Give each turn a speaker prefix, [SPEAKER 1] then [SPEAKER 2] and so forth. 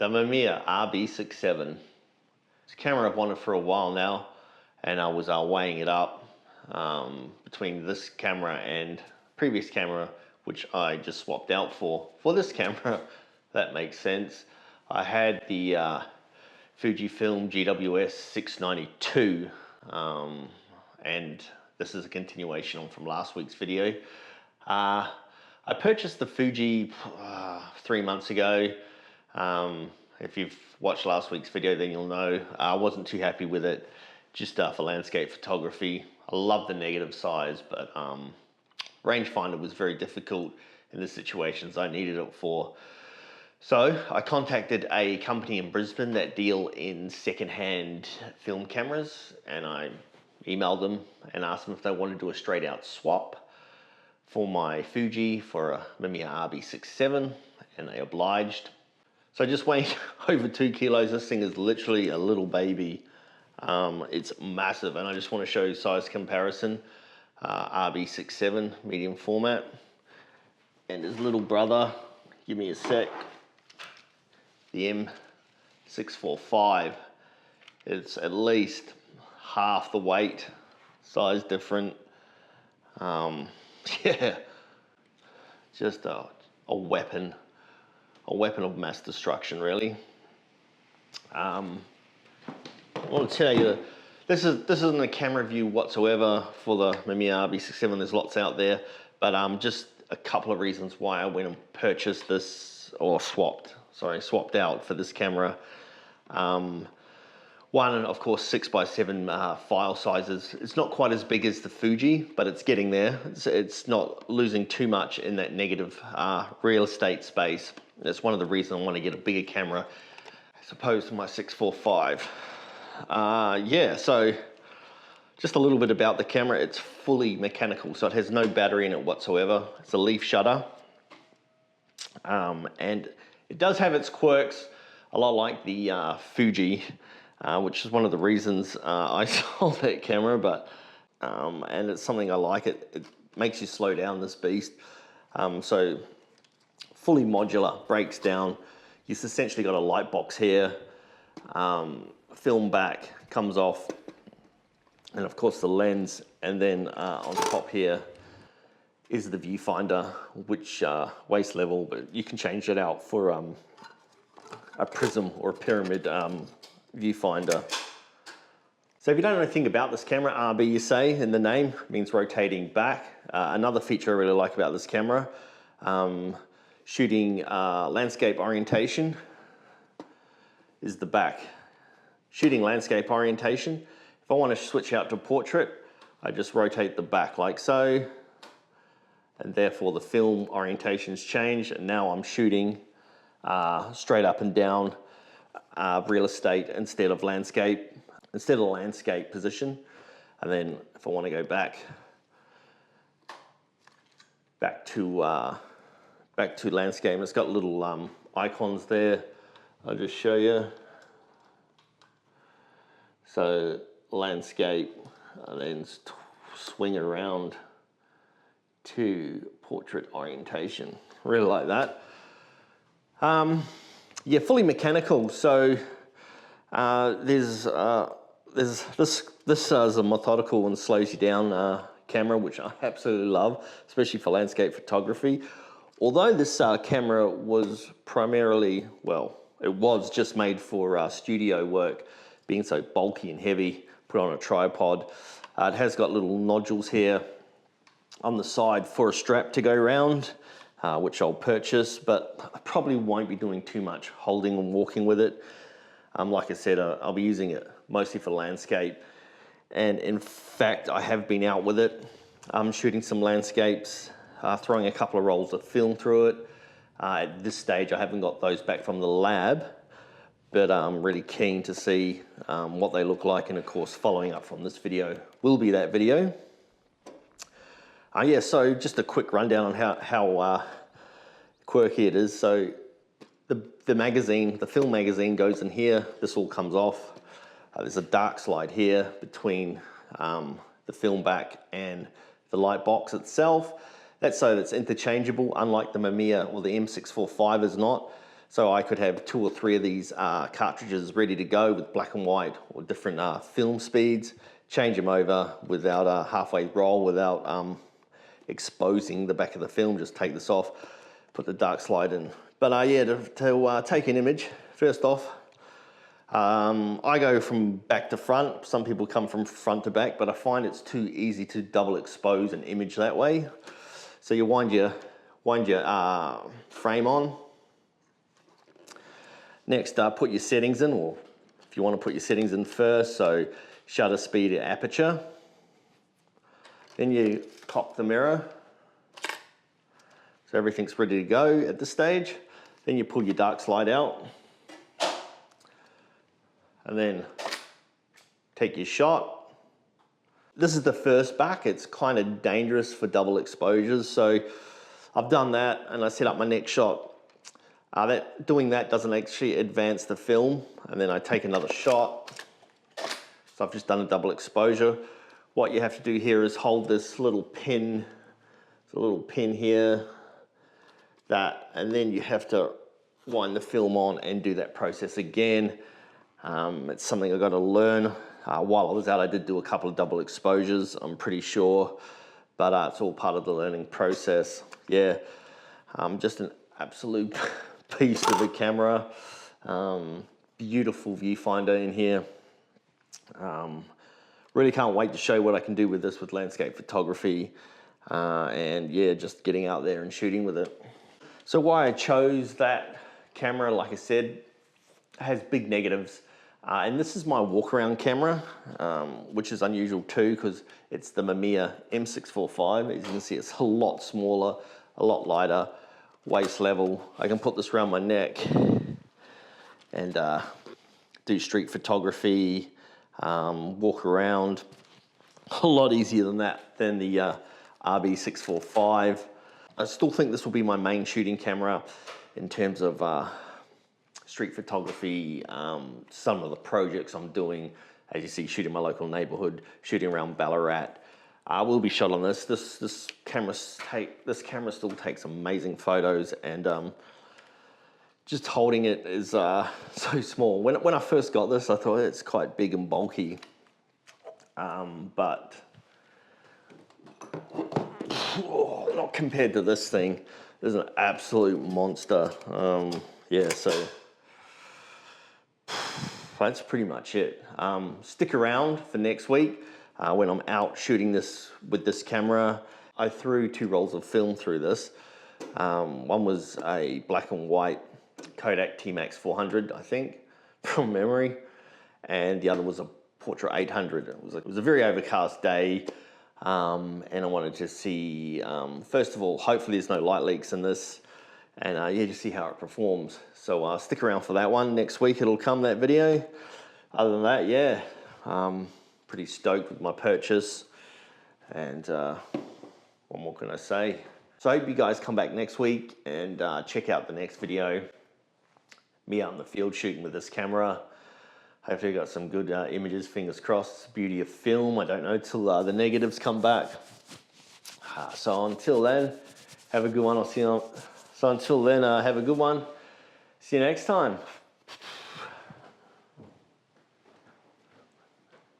[SPEAKER 1] The Mamiya RB67. It's a camera I've wanted for a while now, and I was weighing it up between this camera and previous camera, which I just swapped out for this camera. That makes sense. I had the Fujifilm GWS 692, and this is a continuation on from last week's video. I purchased the Fuji 3 months ago. If you've watched last week's video, then you'll know I wasn't too happy with it, just for landscape photography. I love the negative size, but rangefinder was very difficult in the situations I needed it for. So I contacted a company in Brisbane that deal in secondhand film cameras, and I emailed them and asked them if they wanted to do a straight out swap for my Fuji for a Mamiya RB67, and they obliged. So just weighing over 2 kilos, this thing is literally a little baby. It's massive, and I just want to show you size comparison. RB67 medium format, and his little brother, give me a sec, the M645. It's at least half the weight, size different. Yeah, just a weapon of mass destruction, really. I want to tell you, this isn't a camera review whatsoever for the Mamiya RB67. There's lots out there, but just a couple of reasons why I went and purchased this, or swapped out for this camera. One, of course, 6x7 file sizes. It's not quite as big as the Fuji, but it's getting there. It's not losing too much in that negative real estate space. That's one of the reasons I want to get a bigger camera as opposed to my 645. Yeah, so just a little bit about the camera. It's fully mechanical, so it has no battery in it whatsoever. It's a leaf shutter. And it does have its quirks, a lot like the Fuji, which is one of the reasons I sold that camera, but and it's something I like. It makes you slow down, this beast. So fully modular, breaks down. You've essentially got a light box here, film back, comes off, and of course the lens, and then on top here is the viewfinder, which waist level, but you can change it out for a prism or a pyramid viewfinder. So if you don't know anything about this camera, RB you say in the name, means rotating back. Another feature I really like about this camera, shooting landscape orientation, is the back. Shooting landscape orientation, if I want to switch out to portrait, I just rotate the back like so, and therefore the film orientation's changed, and now I'm shooting straight up and down real estate instead of landscape position. And then if I want to go back to landscape, it's got little icons there. I'll just show you. So landscape, and then swing around to portrait orientation. Really like that. Yeah, fully mechanical. So there's this is a methodical and slows you down camera, which I absolutely love, especially for landscape photography. Although this camera was primarily, well, it was just made for studio work, being so bulky and heavy, put on a tripod. It has got little nodules here on the side for a strap to go around, which I'll purchase, but I probably won't be doing too much holding and walking with it. Like I said, I'll be using it mostly for landscape. And in fact, I have been out with it. I'm shooting some landscapes, throwing a couple of rolls of film through it. At this stage, I haven't got those back from the lab, but I'm really keen to see what they look like. And of course, following up from this video will be that video. Yeah, so just a quick rundown on how quirky it is. So the magazine, the film magazine goes in here. This all comes off. There's a dark slide here between the film back and the light box itself. That's so that's interchangeable, unlike the Mamiya or the M645 is not. So I could have 2 or 3 of these cartridges ready to go with black and white or different film speeds, change them over without a halfway roll, without exposing the back of the film. Just take this off, put the dark slide in. But yeah, to take an image, first off, I go from back to front. Some people come from front to back, but I find it's too easy to double expose an image that way. So you wind your frame on. Next, put your settings in, or if you want to put your settings in first, so shutter speed, aperture. Then you pop the mirror. So everything's ready to go at this stage. Then you pull your dark slide out. And then take your shot. This is the first back. It's kind of dangerous for double exposures. So I've done that and I set up my next shot. Doing that doesn't actually advance the film. And then I take another shot. So I've just done a double exposure. What you have to do here is hold this little pin. There's a little pin here. And then you have to wind the film on and do that process again. It's something I got to learn. While I was out, I did do a couple of double exposures, I'm pretty sure. But it's all part of the learning process. Yeah, just an absolute piece of a camera. Beautiful viewfinder in here. Really can't wait to show what I can do with this with landscape photography. And yeah, just getting out there and shooting with it. So why I chose that camera, like I said, has big negatives. And this is my walk around camera, which is unusual too, because it's the Mamiya M645. As you can see, it's a lot smaller, a lot lighter, waist level. I can put this around my neck and do street photography, walk around. A lot easier than that, than the RB645. I still think this will be my main shooting camera in terms of street photography, some of the projects I'm doing, as you see, shooting my local neighborhood, shooting around Ballarat, will be shot on this. This camera still takes amazing photos, and just holding it is so small. When I first got this, I thought it's quite big and bulky, but not compared to this thing. This is an absolute monster. Yeah, so that's pretty much it. Stick around for next week when I'm out shooting this with this camera. I threw 2 rolls of film through this. One was a black and white Kodak T-Max 400, I think, from memory, and the other was a Portra 800. It was a very overcast day, and I wanted to see, first of all, hopefully there's no light leaks in this, and yeah, just see how it performs. So stick around for that one. Next week it'll come, that video. Other than that, yeah, pretty stoked with my purchase, and what more can I say? So I hope you guys come back next week and check out the next video. Me out in the field shooting with this camera. Hopefully I got some good images, fingers crossed. Beauty of film, I don't know till the negatives come back. So until then, have a good one. So until then, have a good one. See you next time.